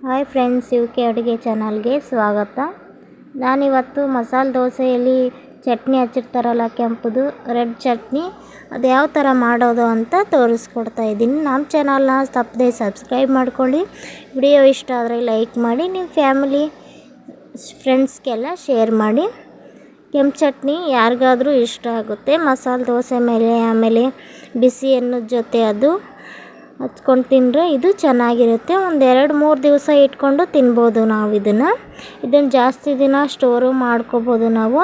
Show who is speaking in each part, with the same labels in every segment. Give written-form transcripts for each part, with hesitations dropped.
Speaker 1: Hi friends, K ಅಡುಗೆ ಚಾನಲ್ಗೆ ಸ್ವಾಗತ. ನಾನಿವತ್ತು ಮಸಾಲೆ ದೋಸೆಯಲ್ಲಿ ಚಟ್ನಿ ಹಚ್ಚಿರ್ತಾರಲ್ಲ, ಕೆಂಪುದು ರೆಡ್ ಚಟ್ನಿ, ಅದು ಯಾವ ಥರ ಮಾಡೋದು ಅಂತ ತೋರಿಸ್ಕೊಡ್ತಾ ಇದ್ದೀನಿ. ನಮ್ಮ ಚಾನಲ್ನ ತಪ್ಪದೆ ಸಬ್ಸ್ಕ್ರೈಬ್ ಮಾಡ್ಕೊಳ್ಳಿ. ವಿಡಿಯೋ ಇಷ್ಟ ಆದರೆ ಲೈಕ್ ಮಾಡಿ, ನಿಮ್ಮ ಫ್ಯಾಮಿಲಿ ಫ್ರೆಂಡ್ಸ್ಗೆಲ್ಲ ಶೇರ್ ಮಾಡಿ. ಕೆಂಪು ಚಟ್ನಿ ಯಾರಿಗಾದರೂ ಇಷ್ಟ ಆಗುತ್ತೆ. ಮಸಾಲೆ ದೋಸೆ ಮೇಲೆ ಆಮೇಲೆ ಬಿಸಿ ಅನ್ನದ ಜೊತೆ ಅದು ಹಚ್ಕೊಂಡು ತಿಂದರೆ ಇದು ಚೆನ್ನಾಗಿರುತ್ತೆ. ಒಂದು 2-3 ದಿವಸ ಇಟ್ಕೊಂಡು ತಿನ್ಬೋದು ನಾವು. ಇದನ್ನು ಜಾಸ್ತಿ ದಿನ ಸ್ಟೋರು ಮಾಡ್ಕೋಬೋದು ನಾವು.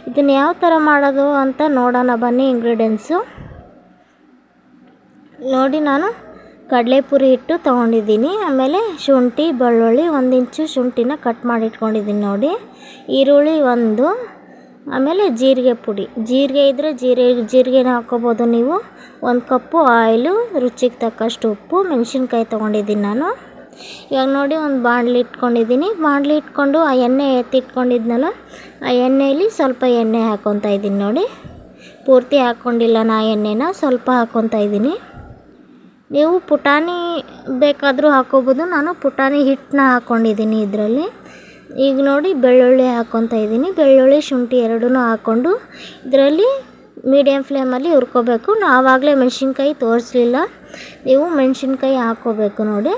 Speaker 1: ಇದನ್ನು ಯಾವ ಥರ ಮಾಡೋದು ಅಂತ ನೋಡೋಣ ಬನ್ನಿ. ಇಂಗ್ರೀಡಿಯೆಂಟ್ಸು ನೋಡಿ, ನಾನು ಕಡಲೆಪುರಿ ಹಿಟ್ಟು ತೊಗೊಂಡಿದ್ದೀನಿ. ಆಮೇಲೆ ಶುಂಠಿ, ಬೆಳ್ಳುಳ್ಳಿ, 1 ಇಂಚು ಶುಂಠಿನ ಕಟ್ ಮಾಡಿ ಇಟ್ಕೊಂಡಿದ್ದೀನಿ ನೋಡಿ. ಈರುಳ್ಳಿ 1, ಆಮೇಲೆ ಜೀರಿಗೆ ಪುಡಿ, ಜೀರಿಗೆ ಇದ್ದರೆ ಜೀರಿಗೆನ ಹಾಕ್ಕೋಬೋದು ನೀವು. 1 ಕಪ್ಪು ಆಯಿಲು, ರುಚಿಗೆ ತಕ್ಕಷ್ಟು ಉಪ್ಪು, ಮೆಣಸಿನ್ಕಾಯಿ ತೊಗೊಂಡಿದ್ದೀನಿ ನಾನು. ಇವಾಗ ನೋಡಿ, ಒಂದು ಬಾಣಲಿ ಇಟ್ಕೊಂಡಿದ್ದೀನಿ. ಬಾಣಲಿ ಇಟ್ಕೊಂಡು ಆ ಎಣ್ಣೆ ಎತ್ತಿಟ್ಕೊಂಡಿದ್ನಲ್ಲ, ಆ ಎಣ್ಣೆಯಲ್ಲಿ ಸ್ವಲ್ಪ ಎಣ್ಣೆ ಹಾಕ್ಕೊತಾ ಇದ್ದೀನಿ ನೋಡಿ. ಪೂರ್ತಿ ಹಾಕ್ಕೊಂಡಿಲ್ಲ ನಾ ಎಣ್ಣೆನ, ಸ್ವಲ್ಪ ಹಾಕ್ಕೊತಾ ಇದ್ದೀನಿ. ನೀವು ಪುಟಾಣಿ ಬೇಕಾದರೂ ಹಾಕ್ಕೋಬೋದು. ನಾನು ಪುಟಾಣಿ ಹಿಟ್ಟನ್ನ ಹಾಕ್ಕೊಂಡಿದ್ದೀನಿ ಇದರಲ್ಲಿ. ಈಗ ನೋಡಿ, ಬೆಳ್ಳುಳ್ಳಿ ಹಾಕ್ಕೊತಾ ಇದ್ದೀನಿ. ಬೆಳ್ಳುಳ್ಳಿ, ಶುಂಠಿ ಎರಡೂ ಹಾಕ್ಕೊಂಡು ಇದರಲ್ಲಿ ಮೀಡಿಯಮ್ ಫ್ಲೇಮಲ್ಲಿ ಹುರ್ಕೋಬೇಕು. ನಾನು ಆವಾಗಲೇ ಮೆಣಸಿನ್ಕಾಯಿ ತೋರಿಸ್ಲಿಲ್ಲ, ನೀವು ಮೆಣಸಿನ್ಕಾಯಿ ಹಾಕ್ಕೋಬೇಕು ನೋಡಿ.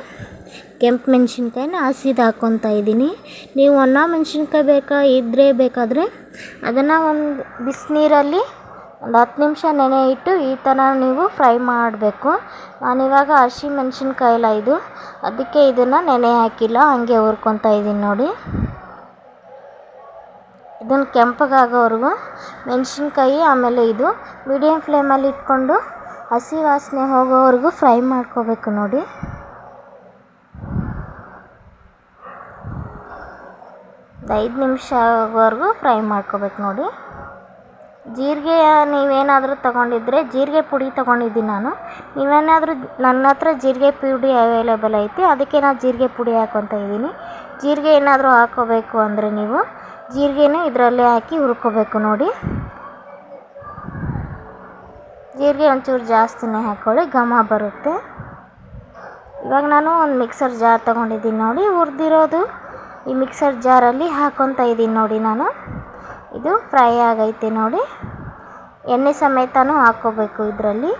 Speaker 1: ಕೆಂಪು ಮೆಣಸಿನ್ಕಾಯಿನ ಹಸಿದು ಹಾಕ್ಕೊತಾ ಇದ್ದೀನಿ. ನೀವು ಒಣ ಮೆಣಸಿನ್ಕಾಯಿ ಬೇಕಾದರೆ ಅದನ್ನು ಒಂದು ಬಿಸಿನೀರಲ್ಲಿ ಒಂದು 10 ನಿಮಿಷ ನೆನೆ ಇಟ್ಟು ಈ ಥರ ನೀವು ಫ್ರೈ ಮಾಡಬೇಕು. ನಾನಿವಾಗ ಹಸಿ ಮೆಣಸಿನ್ಕಾಯಿಲ್ಲ ಇದು, ಅದಕ್ಕೆ ಇದನ್ನು ನೆನೆ ಹಾಕಿಲ್ಲ, ಹಾಗೆ ಹುರ್ಕೊತಾ ಇದ್ದೀನಿ ನೋಡಿ. ಇದನ್ನು ಕೆಂಪಗಾಗೋವರೆಗೂ ಮೆಣಸಿನ್ಕಾಯಿ ಆಮೇಲೆ ಇದು ಮೀಡಿಯಮ್ ಫ್ಲೇಮಲ್ಲಿ ಇಟ್ಕೊಂಡು ಹಸಿ ವಾಸನೆ ಹೋಗೋವರೆಗೂ ಫ್ರೈ ಮಾಡ್ಕೋಬೇಕು ನೋಡಿ. ಒಂದು 5 ನಿಮಿಷ ಆಗೋವರೆಗೂ ಫ್ರೈ ಮಾಡ್ಕೋಬೇಕು ನೋಡಿ. ಜೀರಿಗೆ ನೀವೇನಾದರೂ ತೊಗೊಂಡಿದ್ರೆ ಜೀರಿಗೆ ಪುಡಿ ತೊಗೊಂಡಿದ್ದೀನಿ ನಾನು. ನೀವೇನಾದರೂ, ನನ್ನ ಹತ್ರ ಜೀರಿಗೆ ಪುಡಿ ಅವೈಲೇಬಲ್ ಐತಿ, ಅದಕ್ಕೆ ನಾನು ಜೀರಿಗೆ ಪುಡಿ ಹಾಕ್ಕೊತಾ ಇದ್ದೀನಿ. ಜೀರಿಗೆ ಏನಾದರೂ ಹಾಕ್ಕೋಬೇಕು ಅಂದರೆ ನೀವು ಜೀರಿಗೆನೂ ಇದರಲ್ಲೇ ಹಾಕಿ ಹುರ್ಕೋಬೇಕು ನೋಡಿ. ಜೀರಿಗೆ ಒಂಚೂರು ಜಾಸ್ತಿನೇ ಹಾಕ್ಕೊಳ್ಳಿ, ಘಮ ಬರುತ್ತೆ. ಇವಾಗ ನಾನು ಒಂದು ಮಿಕ್ಸರ್ ಜಾರ್ ತೊಗೊಂಡಿದ್ದೀನಿ ನೋಡಿ. ಹುರಿದಿರೋದು ಈ ಮಿಕ್ಸರ್ ಜಾರಲ್ಲಿ ಹಾಕ್ಕೊತಾ ಇದ್ದೀನಿ ನೋಡಿ ನಾನು. ಇದು ಫ್ರೈ ಆಗೈತೆ ನೋಡಿ. ಎಣ್ಣೆ ಸಮೇತನೂ ಹಾಕ್ಕೋಬೇಕು ಇದರಲ್ಲಿ.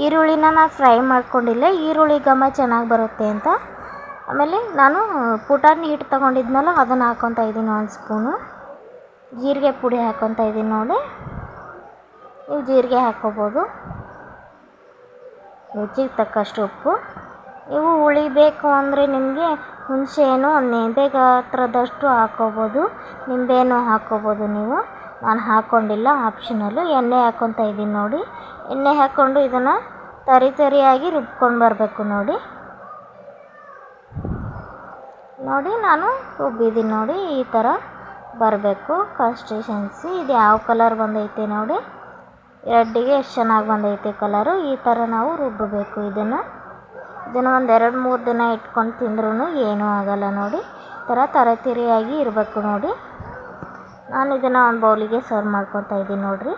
Speaker 1: ಈರುಳ್ಳಿನ ನಾನು ಫ್ರೈ ಮಾಡ್ಕೊಂಡಿಲ್ಲ, ಈರುಳ್ಳಿ ಘಮ ಚೆನ್ನಾಗಿ ಬರುತ್ತೆ ಅಂತ. ಆಮೇಲೆ ನಾನು ಪುಟಾಣಿ ಹಿಟ್ಟು ತೊಗೊಂಡಿದ್ನಲ್ಲ, ಅದನ್ನು ಹಾಕ್ಕೊತಾ ಇದ್ದೀನಿ 1 ಸ್ಪೂನು. ಜೀರಿಗೆ ಪುಡಿ ಹಾಕ್ಕೊತಾ ಇದ್ದೀನಿ ನೋಡಿ. ನೀವು ಜೀರಿಗೆ ಹಾಕ್ಕೋಬೋದು. ರುಚಿಗೆ ತಕ್ಕಷ್ಟು ಉಪ್ಪು. ನೀವು ಹುಳಿ ಬೇಕು ಅಂದರೆ ನಿಮಗೆ ಹುಣಸೆಹಣ್ಣು ಒಂದು ನಿಂಬೆ ಗಾತ್ರದಷ್ಟು ಹಾಕ್ಕೋಬೋದು, ನಿಂಬೆಹಣ್ಣು ಹಾಕ್ಕೋಬೋದು ನೀವು. ನಾನು ಹಾಕ್ಕೊಂಡಿಲ್ಲ, ಆಪ್ಷನಲ್ಲು. ಎಣ್ಣೆ ಹಾಕ್ಕೊತಾ ಇದ್ದೀನಿ ನೋಡಿ. ಎಣ್ಣೆ ಹಾಕ್ಕೊಂಡು ಇದನ್ನು ತರಿಯಾಗಿ ರುಬ್ಕೊಂಡು ಬರಬೇಕು ನೋಡಿ. ನಾನು ರುಬ್ಬಿದ್ದೀನಿ ನೋಡಿ. ಈ ಥರ ಬರಬೇಕು ಕನ್ಸಿಸ್ಟೆನ್ಸಿ. ಇದು ಯಾವ ಕಲರ್ ಬಂದೈತೆ ನೋಡಿ, ರೆಡ್ಡಿಗೆ ಎಷ್ಟು ಚೆನ್ನಾಗಿ ಬಂದೈತೆ ಕಲರು. ಈ ಥರ ನಾವು ರುಬ್ಬಬೇಕು ಇದನ್ನು ಒಂದು 2-3 ದಿನ ಇಟ್ಕೊಂಡು ತಿಂದ್ರೂ ಏನೂ ಆಗೋಲ್ಲ ನೋಡಿ. ಈ ಥರ ತರಿಯಾಗಿ ಇರಬೇಕು ನೋಡಿ. ನಾನು ಇದನ್ನು ಒಂದು ಬೌಲಿಗೆ ಸರ್ವ್ ಮಾಡ್ಕೊತಾ ಇದ್ದೀನಿ ನೋಡಿರಿ.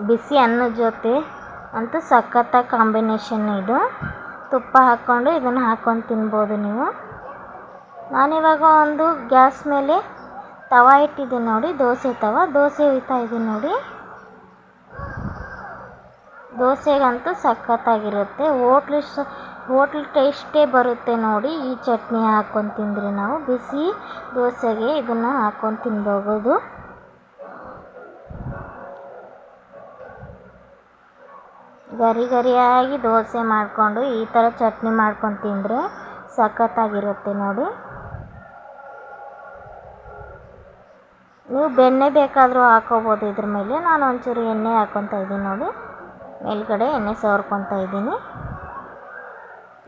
Speaker 1: ಬಿಸಿ ಅನ್ನದ ಜೊತೆ ಅಂತೂ ಸಖತ್ತಾಗಿ ಕಾಂಬಿನೇಷನ್ ಇದು. ತುಪ್ಪ ಹಾಕ್ಕೊಂಡು ಇದನ್ನು ಹಾಕ್ಕೊಂಡು ತಿನ್ಬೋದು ನೀವು. ನಾನಿವಾಗ ಒಂದು ಗ್ಯಾಸ್ ಮೇಲೆ ತವಾ ಇಟ್ಟಿದ್ದೀನಿ ನೋಡಿ, ದೋಸೆ ಹುಯ್ತಾ ಇದ್ದೀನಿ ನೋಡಿ. ದೋಸೆಗಂತೂ ಸಖತ್ತಾಗಿರುತ್ತೆ. ಹೋಟ್ಲ್ ಟೇಸ್ಟೇ ಬರುತ್ತೆ ನೋಡಿ. ಈ ಚಟ್ನಿ ಹಾಕ್ಕೊಂಡು ತಿಂದರೆ ನಾವು ಬಿಸಿ ದೋಸೆಗೆ ಇದನ್ನು ಹಾಕ್ಕೊಂಡು ತಿನ್ಬೋದು. ಗರಿಯಾಗಿ ದೋಸೆ ಮಾಡಿಕೊಂಡು ಈ ಥರ ಚಟ್ನಿ ಮಾಡ್ಕೊಂಡು ತಿಂದರೆ ಸಖತ್ತಾಗಿರುತ್ತೆ ನೋಡಿ. ನೀವು ಬೆಣ್ಣೆ ಬೇಕಾದರೂ ಹಾಕ್ಕೋಬೋದು ಇದ್ರ ಮೇಲೆ. ನಾನು ಒಂಚೂರು ಎಣ್ಣೆ ಹಾಕ್ಕೊತಾ ಇದ್ದೀನಿ ನೋಡಿ. ಮೇಲ್ಗಡೆ ಎಣ್ಣೆ ಸವರ್ಕೊತಾ ಇದ್ದೀನಿ.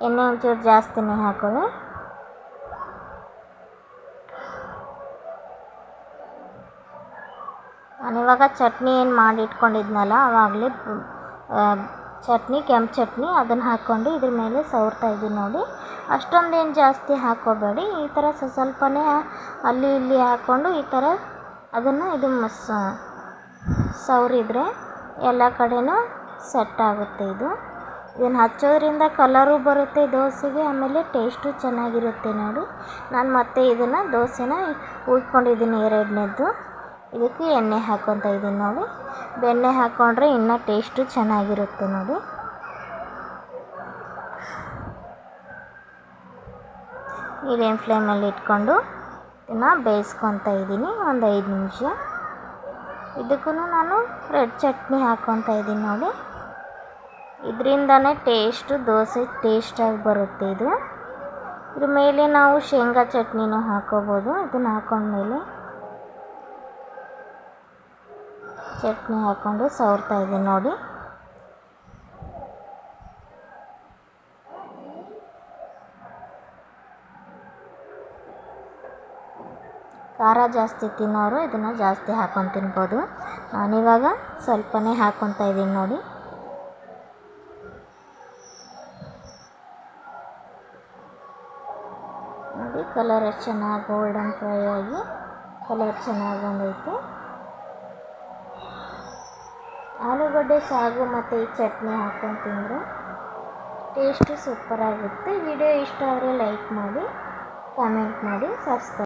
Speaker 1: ಎಣ್ಣೆ ಒಂಚೂರು ಜಾಸ್ತಿನೇ ಹಾಕೊಳ್ಳಿ. ನಾನಿವಾಗ ಚಟ್ನಿ ಏನು ಮಾಡಿ ಇಟ್ಕೊಂಡಿದ್ನಲ್ಲ ಆವಾಗಲೇ ಚಟ್ನಿ, ಕೆಂಪು ಚಟ್ನಿ, ಅದನ್ನು ಹಾಕ್ಕೊಂಡು ಇದ್ರ ಮೇಲೆ ಸವರ್ತಾ ಇದ್ದೀನಿ ನೋಡಿ. ಅಷ್ಟೊಂದೇನು ಜಾಸ್ತಿ ಹಾಕ್ಕೋಬೇಡಿ. ಈ ಥರ ಸ್ವಲ್ಪನೇ ಅಲ್ಲಿ ಇಲ್ಲಿ ಹಾಕ್ಕೊಂಡು ಈ ಥರ ಅದನ್ನು ಸವರಿದ್ರೆ ಎಲ್ಲ ಕಡೆನೂ ಸೆಟ್ ಆಗುತ್ತೆ ಇದು. ಇದನ್ನು ಹಚ್ಚೋದ್ರಿಂದ ಕಲರು ಬರುತ್ತೆ ದೋಸೆಗೆ, ಆಮೇಲೆ ಟೇಸ್ಟು ಚೆನ್ನಾಗಿರುತ್ತೆ ನೋಡಿ. ನಾನು ಮತ್ತೆ ಇದನ್ನು ದೋಸೆನ ಉಯ್ಕೊಂಡಿದ್ದೀನಿ ಎರಡನೇದ್ದು. ಇದಕ್ಕೆ ಎಣ್ಣೆ ಹಾಕ್ಕೊತಾ ಇದ್ದೀನಿ ನೋಡಿ. ಬೆಣ್ಣೆ ಹಾಕ್ಕೊಂಡ್ರೆ ಇನ್ನೂ ಟೇಸ್ಟು ಚೆನ್ನಾಗಿರುತ್ತೆ ನೋಡಿ. ಮೀಡಿಯಮ್ ಫ್ಲೇಮಲ್ಲಿ ಇಟ್ಕೊಂಡು ಇದನ್ನು ಬೇಯಿಸ್ಕೊತಾ ಇದ್ದೀನಿ ಒಂದು 5 ನಿಮಿಷ. ಇದಕ್ಕೂ ನಾನು ರೆಡ್ ಚಟ್ನಿ ಹಾಕ್ಕೊತಾ ಇದ್ದೀನಿ ನೋಡಿ. ಇದರಿಂದನೇ ಟೇಸ್ಟು ದೋಸೆ ಟೇಸ್ಟಾಗಿ ಬರುತ್ತೆ ಇದು. ಇದ್ರ ಮೇಲೆ ನಾವು ಶೇಂಗಾ ಚಟ್ನಿನೂ ಹಾಕೋಬೋದು. ಇದನ್ನು ಹಾಕೊಂಡ್ಮೇಲೆ ಚಟ್ನಿ ಹಾಕ್ಕೊಂಡು ಸವರ್ತಾ ಇದ್ದೀನಿ ನೋಡಿ. ಖಾರ ಜಾಸ್ತಿ ತಿನ್ನೋರು ಇದನ್ನು ಜಾಸ್ತಿ ಹಾಕ್ಕೊಂಡು ತಿನ್ಬೋದು. ನಾನಿವಾಗ ಸ್ವಲ್ಪನೇ ಹಾಕ್ಕೊತಾ ಇದ್ದೀನಿ ನೋಡಿ. ನೋಡಿ ಕಲರ್ ಎಷ್ಟು ಚೆನ್ನಾಗಿ ಗೋಲ್ಡನ್ ಫ್ರೈ ಆಗಿ ಕಲರ್ ಚೆನ್ನಾಗಿ ಬಂದೈತೆ. ಆಲೂಗಡ್ಡೆ ಸಾಗು ಮತ್ತು ಈ ಚಟ್ನಿ ಹಾಕ್ಕೊಂಡು ತಿಂದರೆ ಟೇಸ್ಟು ಸೂಪರಾಗುತ್ತೆ. ವಿಡಿಯೋ ಇಷ್ಟ ಆದರೆ ಲೈಕ್ ಮಾಡಿ, ಕಾಮೆಂಟ್ ಮಾಡಿ, ಸಬ್ಸ್ಕ್ರೈಬ್